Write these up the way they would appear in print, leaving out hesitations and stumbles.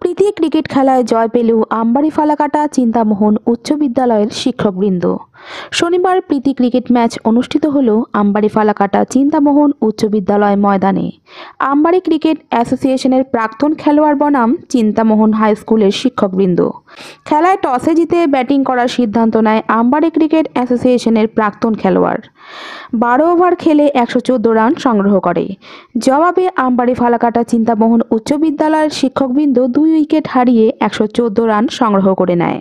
প্রীতি cricket খেলায় জয় পেল আমবাড়ি ফালাকাটা চিন্তামোহন উচ্চ বিদ্যালয়ের শিক্ষকবৃন্দ। শনিবার প্রীতি ক্রিকেট ম্যাচ অনুষ্ঠিত হল আমবাড়ি ফালাকাটা চিন্তামোহন উচ্চ বিদ্যালয় ময়দানে। আমবাড়ি ক্রিকেট অ্যাসোসিয়েশনের প্রাক্তন খেলোয়াড় বনাম চিন্তামোহন হাই স্কুলের শিক্ষকবৃন্দ। খেলায় টসে জিতে ব্যাটিং করার সিদ্ধান্ত নেয় আমবাড়ি ক্রিকেট অ্যাসোসিয়েশনের প্রাক্তন খেলোয়াড়। 12 ওভার খেলে 114 রান সংগ্রহ করে। জবাবে আমবাড়ি ফালাকাটা চিন্তামোহন উচ্চ বিদ্যালয়ের শিক্ষকবৃন্দ 2 উইকেট হারিয়ে 114 রান সংগ্রহ করে নেয়।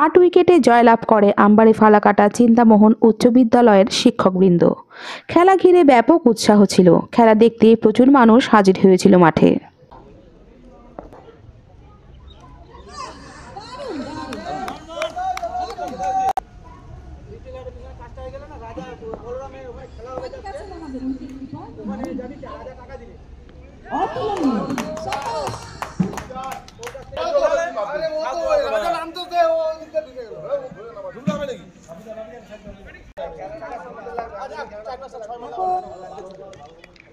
8 উইকেটে জয়লাভ করে আমবাড়ি ফালাকাটা চিন্তামোহন উচ্চ বিদ্যালয়ের শিক্ষকবৃন্দ। খেলা ঘিরে ব্যাপক উৎসাহ ছিল। খেলা দেখতে প্রচুর মানুষ হাজির হয়েছিল মাঠে।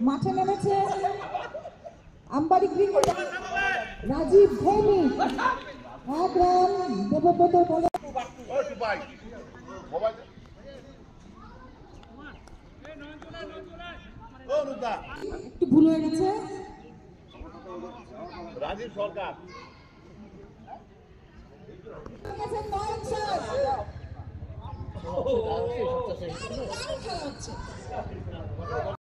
মাঠে নেমেছে আমবাড়ি ক্রিকেট রাজীব ভৌমিক, 1 রান। দেবব্রত বলে একটু ভুল হয়ে গেছে। রাজীব সরকার